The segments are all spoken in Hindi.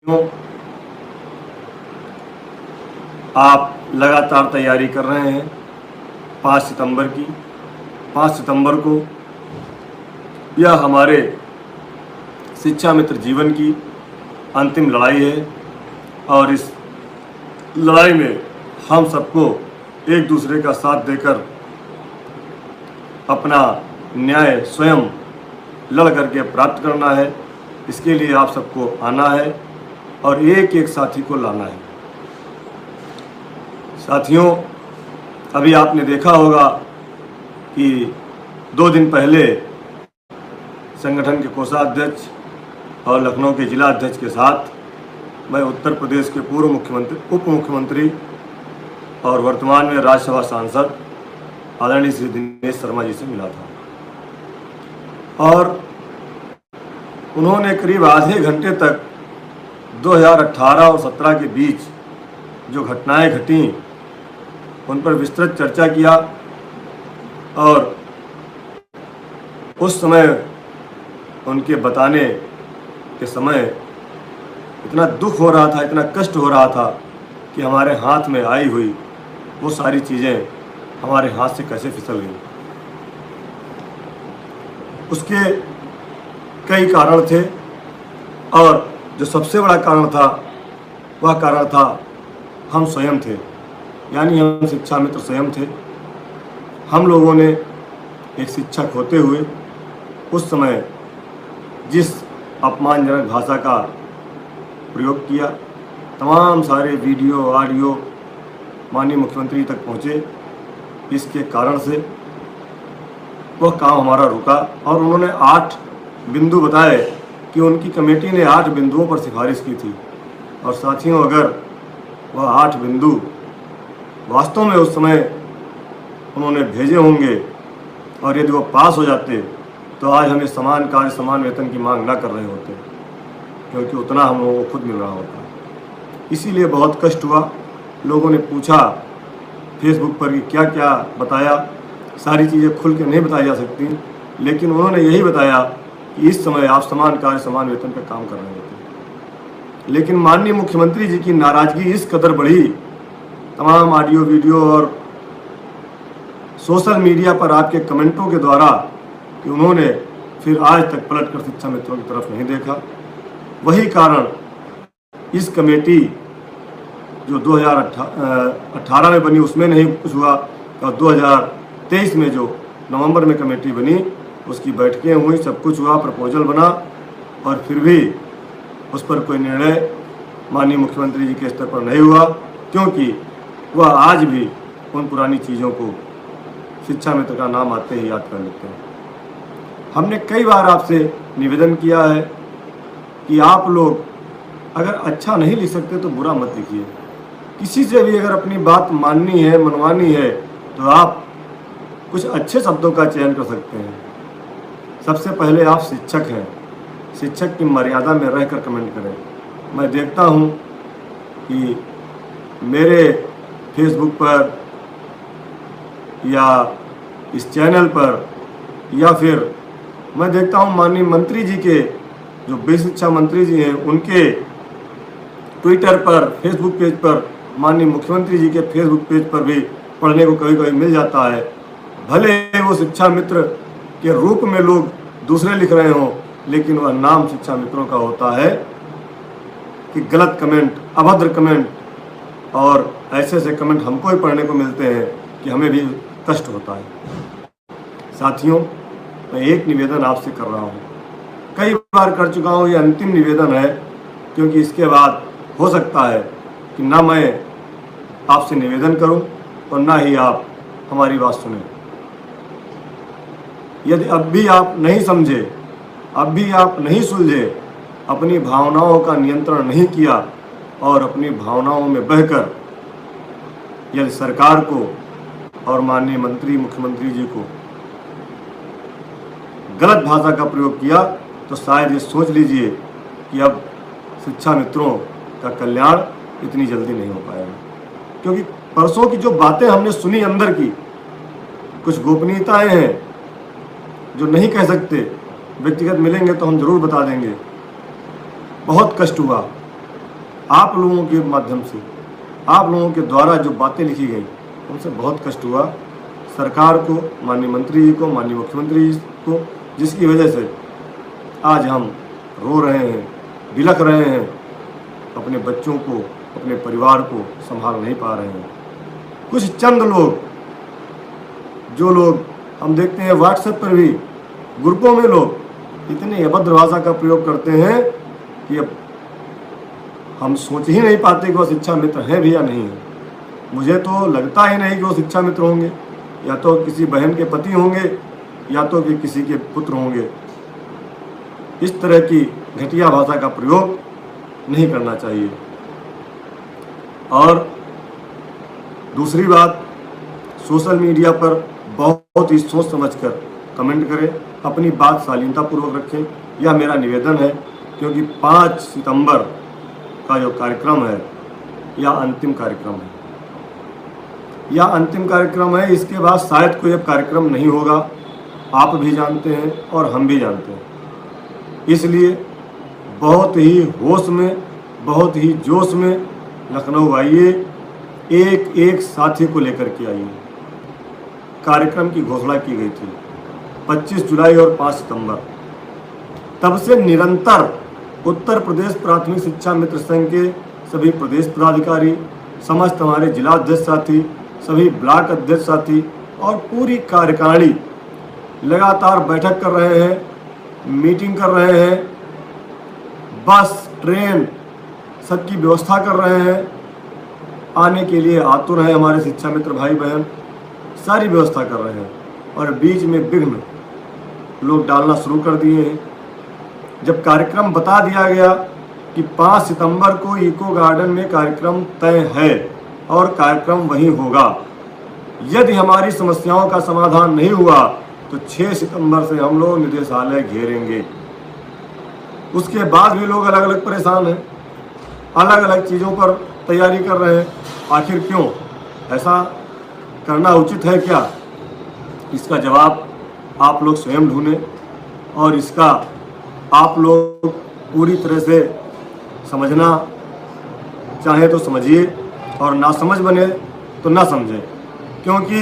आप लगातार तैयारी कर रहे हैं 5 सितंबर की। 5 सितंबर को यह हमारे शिक्षा मित्र जीवन की अंतिम लड़ाई है और इस लड़ाई में हम सबको एक दूसरे का साथ देकर अपना न्याय स्वयं लड़ करके प्राप्त करना है। इसके लिए आप सबको आना है और एक एक साथी को लाना है। साथियों, अभी आपने देखा होगा कि 2 दिन पहले संगठन के कोषाध्यक्ष और लखनऊ के जिला अध्यक्ष के साथ मैं उत्तर प्रदेश के पूर्व मुख्यमंत्री, उप मुख्यमंत्री और वर्तमान में राज्यसभा सांसद आदरणीय श्री दिनेश शर्मा जी से मिला था और उन्होंने करीब आधे घंटे तक 2018 और 17 के बीच जो घटनाएं घटी उन पर विस्तृत चर्चा किया और उस समय उनके बताने के समय इतना दुख हो रहा था, इतना कष्ट हो रहा था कि हमारे हाथ में आई हुई वो सारी चीज़ें हमारे हाथ से कैसे फिसल गई। उसके कई कारण थे और जो सबसे बड़ा कारण था वह कारण था हम स्वयं थे, यानी हम शिक्षा मित्र स्वयं थे। हम लोगों ने एक शिक्षक होते हुए उस समय जिस अपमानजनक भाषा का प्रयोग किया, तमाम सारे वीडियो ऑडियो माननीय मुख्यमंत्री तक पहुँचे। इसके कारण से वह काम हमारा रुका और उन्होंने 8 बिंदु बताए कि उनकी कमेटी ने 8 बिंदुओं पर सिफारिश की थी। और साथियों, अगर वह 8 बिंदु वास्तव में उस समय उन्होंने भेजे होंगे और यदि वो पास हो जाते तो आज हमें समान कार्य समान वेतन की मांग ना कर रहे होते, क्योंकि उतना हम लोगों को खुद मिल रहा होता। इसीलिए बहुत कष्ट हुआ। लोगों ने पूछा फेसबुक पर कि क्या क्या बताया। सारी चीज़ें खुल के नहीं बताई जा सकती, लेकिन उन्होंने यही बताया कि इस समय आप समान कार्य समान वेतन पर काम कर रहे होते। लेकिन माननीय मुख्यमंत्री जी की नाराज़गी इस कदर बढ़ी, तमाम ऑडियो वीडियो और सोशल मीडिया पर आपके कमेंटों के द्वारा, कि उन्होंने फिर आज तक पलट कर शिक्षा मित्रों की तरफ नहीं देखा। वही कारण इस कमेटी जो 2018 में बनी उसमें नहीं कुछ हुआ और 2023 में जो नवंबर में कमेटी बनी उसकी बैठकें हुई, सब कुछ हुआ, प्रपोजल बना और फिर भी उस पर कोई निर्णय माननीय मुख्यमंत्री जी के स्तर पर नहीं हुआ, क्योंकि वह आज भी उन पुरानी चीज़ों को शिक्षा मित्र का नाम आते ही याद कर लेते हैं। हमने कई बार आपसे निवेदन किया है कि आप लोग अगर अच्छा नहीं लिख सकते तो बुरा मत लिखिए। किसी से भी अगर अपनी बात माननी है, मनवानी है, तो आप कुछ अच्छे शब्दों का चयन कर सकते हैं। सबसे पहले आप शिक्षक हैं, शिक्षक की मर्यादा में रहकर कमेंट करें। मैं देखता हूं कि मेरे फेसबुक पर या इस चैनल पर या फिर मैं देखता हूं माननीय मंत्री जी के जो वित्त शिक्षा मंत्री जी हैं उनके ट्विटर पर, फेसबुक पेज पर, माननीय मुख्यमंत्री जी के फेसबुक पेज पर भी पढ़ने को कभी कभी मिल जाता है। भले वो शिक्षा मित्र के रूप में लोग दूसरे लिख रहे हों, लेकिन वह नाम शिक्षा मित्रों का होता है कि गलत कमेंट, अभद्र कमेंट और ऐसे ऐसे कमेंट हमको ही पढ़ने को मिलते हैं कि हमें भी कष्ट होता है। साथियों, मैं एक निवेदन आपसे कर रहा हूँ, कई बार कर चुका हूँ, ये अंतिम निवेदन है, क्योंकि इसके बाद हो सकता है कि ना मैं आपसे निवेदन करूं और ना ही आप हमारी बात सुने। यदि अब भी आप नहीं समझे, अब भी आप नहीं सुलझे, अपनी भावनाओं का नियंत्रण नहीं किया और अपनी भावनाओं में बहकर यदि सरकार को और माननीय मंत्री मुख्यमंत्री जी को गलत भाषा का प्रयोग किया, तो शायद ये सोच लीजिए कि अब शिक्षा मित्रों का कल्याण इतनी जल्दी नहीं हो पाएगा। क्योंकि परसों की जो बातें हमने सुनी अंदर की, कुछ गोपनीयताएं हैं जो नहीं कह सकते, व्यक्तिगत मिलेंगे तो हम जरूर बता देंगे। बहुत कष्ट हुआ आप लोगों के माध्यम से, आप लोगों के द्वारा जो बातें लिखी गई उनसे बहुत कष्ट हुआ। सरकार को, माननीय मंत्री जी को, माननीय मुख्यमंत्री जी को, जिसकी वजह से आज हम रो रहे हैं, बिलख रहे हैं, अपने बच्चों को, अपने परिवार को संभाल नहीं पा रहे हैं। कुछ चंद लोग, जो लोग हम देखते हैं व्हाट्सएप पर भी ग्रुपों में लोग इतनी अभद्र भाषा का प्रयोग करते हैं कि अब हम सोच ही नहीं पाते कि वो शिक्षा मित्र हैं भी या नहीं है। मुझे तो लगता ही नहीं कि वो शिक्षा मित्र होंगे, या तो किसी बहन के पति होंगे या तो कि किसी के पुत्र होंगे। इस तरह की घटिया भाषा का प्रयोग नहीं करना चाहिए। और दूसरी बात, सोशल मीडिया पर बहुत ही सोच समझकर कमेंट करें, अपनी बात शालीनतापूर्वक रखें, यह मेरा निवेदन है। क्योंकि 5 सितंबर का जो कार्यक्रम है यह अंतिम कार्यक्रम है, यह अंतिम कार्यक्रम है। इसके बाद शायद कोई अब कार्यक्रम नहीं होगा, आप भी जानते हैं और हम भी जानते हैं। इसलिए बहुत ही होश में, बहुत ही जोश में लखनऊ आइए, एक एक साथी को लेकर के आइए। कार्यक्रम की घोषणा की गई थी 25 जुलाई और 5 सितंबर। तब से निरंतर उत्तर प्रदेश प्राथमिक शिक्षा मित्र संघ के सभी प्रदेश पदाधिकारी, समस्त हमारे जिला अध्यक्ष साथी, सभी ब्लॉक अध्यक्ष साथी और पूरी कार्यकारिणी लगातार बैठक कर रहे हैं, मीटिंग कर रहे हैं, बस, ट्रेन सबकी व्यवस्था कर रहे हैं। आने के लिए आतुर हैं हमारे शिक्षा मित्र भाई बहन, सारी व्यवस्था कर रहे हैं। और बीच में विघ्न लोग डालना शुरू कर दिए हैं। जब कार्यक्रम बता दिया गया कि 5 सितंबर को इको गार्डन में कार्यक्रम तय है और कार्यक्रम वहीं होगा, यदि हमारी समस्याओं का समाधान नहीं हुआ तो 6 सितंबर से हम लोग निदेशालय घेरेंगे। उसके बाद भी लोग अलग अलग परेशान हैं, अलग अलग चीज़ों पर तैयारी कर रहे हैं। आखिर क्यों? ऐसा करना उचित है क्या? इसका जवाब आप लोग स्वयं ढूंढें और इसका आप लोग पूरी तरह से समझना चाहे तो समझिए और ना समझ बने तो ना समझें। क्योंकि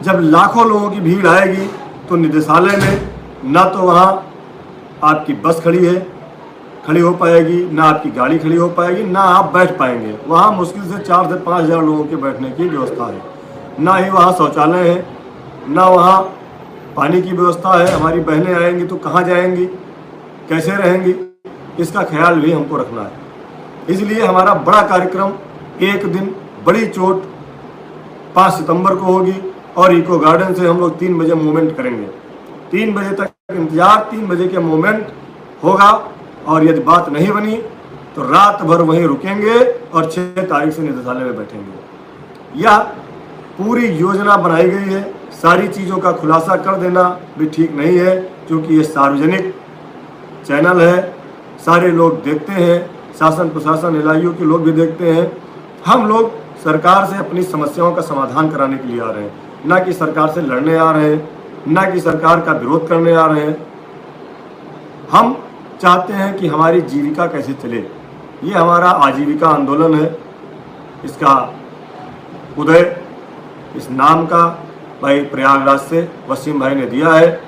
जब लाखों लोगों की भीड़ आएगी तो निदेशालय में ना तो वहाँ आपकी बस खड़ी हो पाएगी, ना आपकी गाड़ी खड़ी हो पाएगी, ना आप बैठ पाएंगे। वहाँ मुश्किल से 4 से 5 हज़ार लोगों के बैठने की व्यवस्था है। ना ही वहाँ शौचालय है, ना वहाँ पानी की व्यवस्था है। हमारी बहनें आएंगी तो कहाँ जाएंगी, कैसे रहेंगी, इसका ख्याल भी हमको रखना है। इसलिए हमारा बड़ा कार्यक्रम एक दिन बड़ी चोट 5 सितंबर को होगी और इको गार्डन से हम लोग 3 बजे मूवमेंट करेंगे। 3 बजे तक इंतजार, 3 बजे के मूवमेंट होगा और यदि बात नहीं बनी तो रात भर वहीं रुकेंगे और 6 तारीख से निदेशालय में बैठेंगे। यह पूरी योजना बनाई गई है। सारी चीज़ों का खुलासा कर देना भी ठीक नहीं है, क्योंकि ये सार्वजनिक चैनल है, सारे लोग देखते हैं, शासन प्रशासन LIU के लोग भी देखते हैं। हम लोग सरकार से अपनी समस्याओं का समाधान कराने के लिए आ रहे हैं, ना कि सरकार से लड़ने आ रहे हैं, ना कि सरकार का विरोध करने आ रहे हैं। हम चाहते हैं कि हमारी जीविका कैसे चले। ये हमारा आजीविका आंदोलन है। इसका उदय इस नाम का भाई प्रयागराज से वसीम भाई ने दिया है,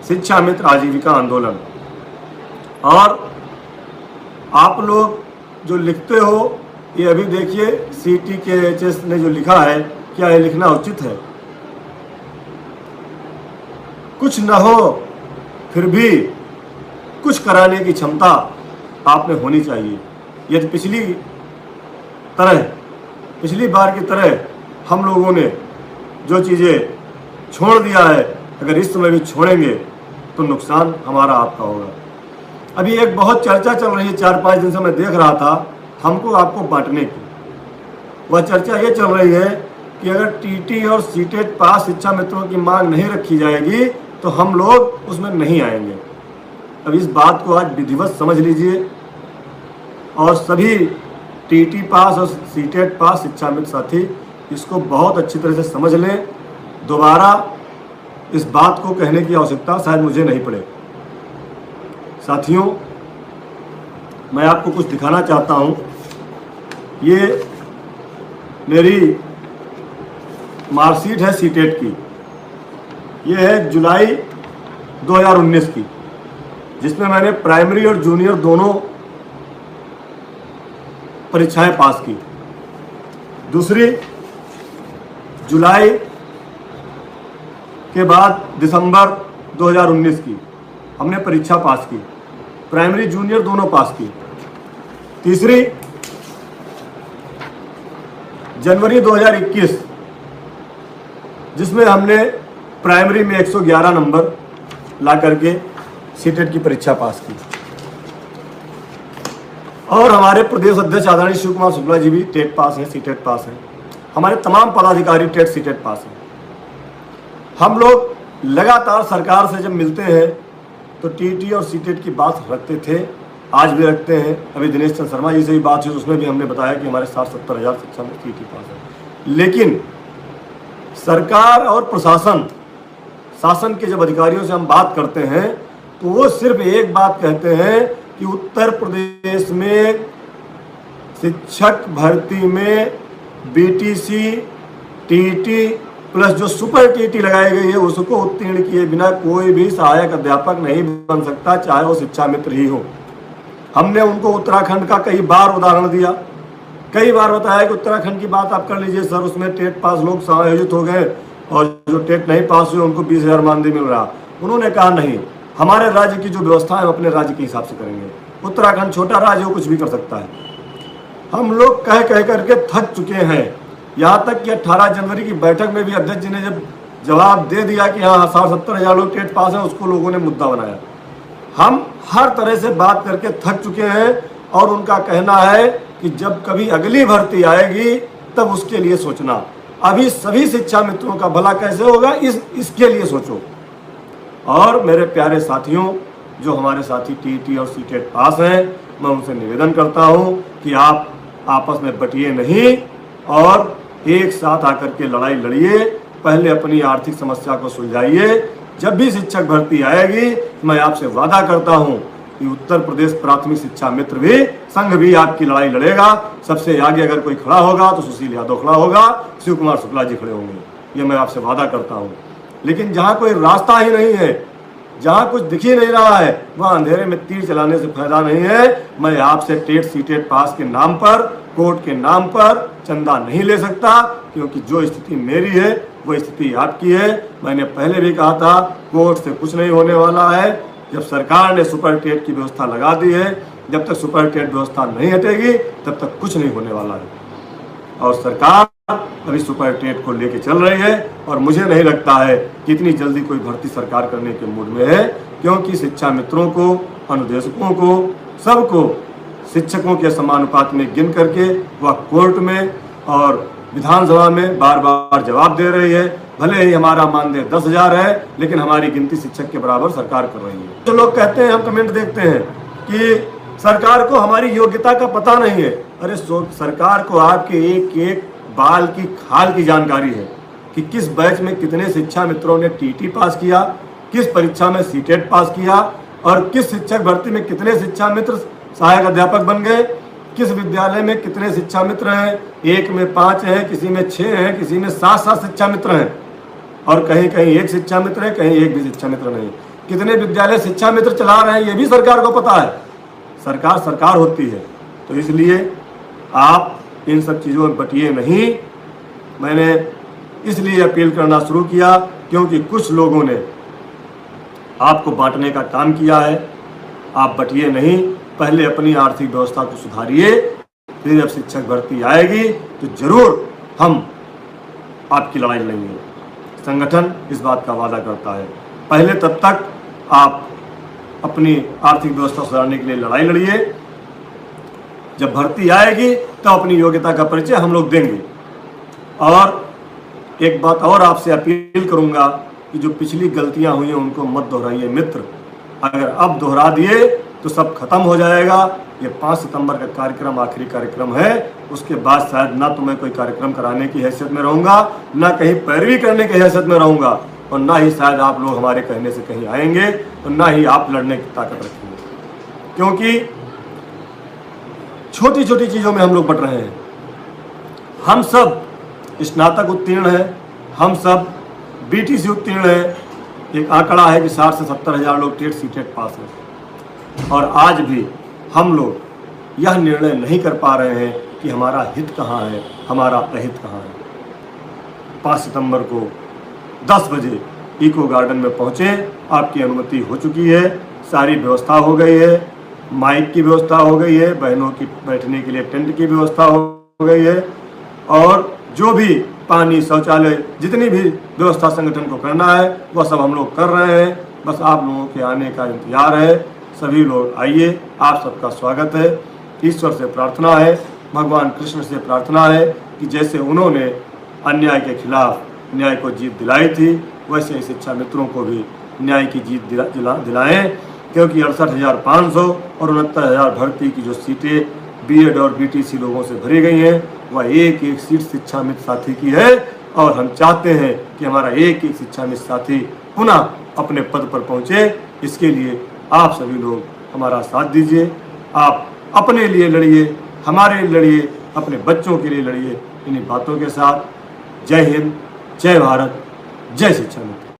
शिक्षा मित्र आजीविका आंदोलन। और आप लोग जो लिखते हो, ये अभी देखिए CTKHS ने जो लिखा है, क्या ये लिखना उचित है? कुछ न हो फिर भी कुछ कराने की क्षमता आप में होनी चाहिए। यदि पिछली बार की तरह हम लोगों ने जो चीज़ें छोड़ दिया है, अगर इस समय भी छोड़ेंगे तो नुकसान हमारा आपका होगा। अभी एक बहुत चर्चा चल रही है, 4-5 दिन से मैं देख रहा था, हमको आपको बांटने की। वह चर्चा ये चल रही है कि अगर TT और CTET पास शिक्षा मित्रों की मांग नहीं रखी जाएगी तो हम लोग उसमें नहीं आएंगे। अब इस बात को आज विधिवत समझ लीजिए और सभी TT पास और CTET पास शिक्षा मित्र साथी इसको बहुत अच्छी तरह से समझ लें। दोबारा इस बात को कहने की आवश्यकता शायद मुझे नहीं पड़े। साथियों, मैं आपको कुछ दिखाना चाहता हूँ। ये मेरी मार्कशीट है सीटेट की। ये है जुलाई 2019 की, जिसमें मैंने प्राइमरी और जूनियर दोनों परीक्षाएं पास की। दूसरी जुलाई के बाद दिसंबर 2019 की हमने परीक्षा पास की, प्राइमरी जूनियर दोनों पास की। तीसरी जनवरी 2021, जिसमें हमने प्राइमरी में 111 नंबर ला करके सीटेट की परीक्षा पास की। और हमारे प्रदेश अध्यक्ष आदरणीय शिव कुमार शुक्ला जी भी टेट पास हैं, सीटेट पास हैं। हमारे तमाम पदाधिकारी टेट सीटेट पास हैं। हम लोग लगातार सरकार से जब मिलते हैं तो टीटी और सीटेट की बात रखते थे, आज भी रखते हैं। अभी दिनेश चंद्र शर्मा जी से भी बात हुई, उसमें भी हमने बताया कि हमारे 60-70 हज़ार शिक्षा में टीटी पास है। लेकिन सरकार और प्रशासन, शासन के जब अधिकारियों से हम बात करते हैं तो वो सिर्फ एक बात कहते हैं कि उत्तर प्रदेश में शिक्षक भर्ती में बीटीसी, टीटी प्लस जो सुपर टीटी लगाई गई है उसको उत्तीर्ण किए बिना कोई भी सहायक अध्यापक नहीं बन सकता, चाहे वो शिक्षा मित्र ही हो। हमने उनको उत्तराखंड का कई बार उदाहरण दिया, कई बार बताया कि उत्तराखंड की बात आप कर लीजिए सर, उसमें टेट पास लोग समायोजित हो गए और जो टेट नहीं पास हुए उनको 20,000 मानदेय मिल रहा। उन्होंने कहा नहीं, हमारे राज्य की जो व्यवस्था है हम अपने राज्य के हिसाब से करेंगे। उत्तराखंड छोटा राज्य, वो कुछ भी कर सकता है। हम लोग कह कह करके थक चुके हैं। यहाँ तक कि 18 जनवरी की बैठक में भी अध्यक्ष जी ने जब जवाब दे दिया कि हाँ 60-70 हज़ार लोग टेट पास हैं, उसको लोगों ने मुद्दा बनाया। हम हर तरह से बात करके थक चुके हैं और उनका कहना है कि जब कभी अगली भर्ती आएगी तब उसके लिए सोचना, अभी सभी शिक्षा मित्रों का भला कैसे होगा इसके लिए सोचो। और मेरे प्यारे साथियों, जो हमारे साथी टीटी और सीटेट पास हैं, मैं उनसे निवेदन करता हूं कि आप आपस में बटिए नहीं और एक साथ आकर के लड़ाई लड़िए। पहले अपनी आर्थिक समस्या को सुलझाइए। जब भी शिक्षक भर्ती आएगी मैं आपसे वादा करता हूं कि उत्तर प्रदेश प्राथमिक शिक्षा मित्र भी संघ भी आपकी लड़ाई लड़ेगा। सबसे आगे अगर कोई खड़ा होगा तो सुशील यादव खड़ा होगा, शिव कुमार शुक्ला जी खड़े होंगे, ये मैं आपसे वादा करता हूं। लेकिन जहां कोई रास्ता ही नहीं है, जहां कुछ दिख ही नहीं रहा है, वहां अंधेरे में तीर चलाने से फायदा नहीं है। मैं आपसे टेट सीटेट पास के नाम पर, कोर्ट के नाम पर चंदा नहीं ले सकता, क्योंकि जो स्थिति मेरी है वो स्थिति आपकी है। मैंने पहले भी कहा था कोर्ट से कुछ नहीं होने वाला है। जब सरकार ने सुपर टेट की व्यवस्था लगा दी है, जब तक सुपर टेट व्यवस्था नहीं हटेगी तब तक कुछ नहीं होने वाला है। और सरकार अभी सुपर टेट को लेके चल रही है और मुझे नहीं लगता है कि इतनी जल्दी कोई भर्ती सरकार करने के मूड में है, क्योंकि शिक्षा मित्रों को, अनुदेशकों को, सबको शिक्षकों के समानुपात में गिन करके वह कोर्ट में और विधानसभा में बार बार जवाब दे रही है। भले ही हमारा मानदेय 10,000 है, लेकिन हमारी गिनती शिक्षक के बराबर सरकार कर रही है। जो लोग कहते हैं, हम कमेंट देखते हैं कि सरकार को हमारी योग्यता का पता नहीं है। अरे सरकार को आपके एक एक बाल की खाल की जानकारी है कि किस बैच में कितने शिक्षा मित्रों ने टीटी पास किया, किस परीक्षा में सीटेट पास किया और किस शिक्षक भर्ती में कितने शिक्षा मित्र सहायक अध्यापक बन गए, किस विद्यालय में कितने शिक्षा मित्र हैं। एक में 5 हैं, किसी में 6 हैं, किसी में 7 शिक्षा मित्र हैं और कहीं कहीं 1 शिक्षा मित्र है, कहीं 1 भी शिक्षा मित्र नहीं। कितने विद्यालय शिक्षा मित्र चला रहे हैं ये भी सरकार को पता है। सरकार होती है, तो इसलिए आप इन सब चीज़ों में बटिए नहीं। मैंने इसलिए अपील करना शुरू किया क्योंकि कुछ लोगों ने आपको बांटने का काम किया है। आप बटिए नहीं, पहले अपनी आर्थिक व्यवस्था को सुधारिए, फिर जब शिक्षक भर्ती आएगी तो जरूर हम आपकी लड़ाई लड़ेंगे। संगठन इस बात का वादा करता है। पहले तब तक आप अपनी आर्थिक व्यवस्था सुधारने के लिए लड़ाई लड़िए, जब भर्ती आएगी तो अपनी योग्यता का परिचय हम लोग देंगे। और एक बात और आपसे अपील करूंगा कि जो पिछली गलतियां हुई हैं उनको मत दोहराइए मित्र। अगर अब दोहरा दिए तो सब खत्म हो जाएगा। ये 5 सितंबर का कार्यक्रम आखिरी कार्यक्रम है, उसके बाद शायद ना तो मैं कोई कार्यक्रम कराने की हैसियत में रहूँगा, ना कहीं पैरवी करने की हैसियत में रहूँगा और ना ही शायद आप लोग हमारे कहने से कहीं आएंगे और ना ही आप लड़ने की ताकत रखेंगे। क्योंकि छोटी छोटी चीज़ों में हम लोग बट रहे हैं। हम सब स्नातक उत्तीर्ण हैं, हम सब बीटीसी उत्तीर्ण हैं। एक आंकड़ा है कि 60 से 70 हज़ार लोग टेट सीटेट पास हैं, और आज भी हम लोग यह निर्णय नहीं कर पा रहे हैं कि हमारा हित कहाँ है, हमारा अहित कहाँ है। 5 सितंबर को 10 बजे इको गार्डन में पहुँचे, आपकी अनुमति हो चुकी है, सारी व्यवस्था हो गई है, माइक की व्यवस्था हो गई है, बहनों की बैठने के लिए टेंट की व्यवस्था हो गई है, और जो भी पानी, शौचालय, जितनी भी व्यवस्था संगठन को करना है वह सब हम लोग कर रहे हैं। बस आप लोगों के आने का इंतजार है। सभी लोग आइए, आप सबका स्वागत है। ईश्वर से प्रार्थना है, भगवान कृष्ण से प्रार्थना है कि जैसे उन्होंने अन्याय के खिलाफ न्याय को जीत दिलाई थी, वैसे ही शिक्षा मित्रों को भी न्याय की जीत दिलाएं, क्योंकि 68,500 और 69,000 भर्ती की जो सीटें बीएड और बीटीसी लोगों से भरी गई हैं, वह एक एक सीट शिक्षा मित्र साथी की है, और हम चाहते हैं कि हमारा एक एक शिक्षा मित्र साथी पुनः अपने पद पर पहुंचे। इसके लिए आप सभी लोग हमारा साथ दीजिए। आप अपने लिए लड़िए, हमारे लिए लड़िए, अपने बच्चों के लिए लड़िए। इन्हीं बातों के साथ जय हिंद, जय भारत, जय शिक्षा मित्र।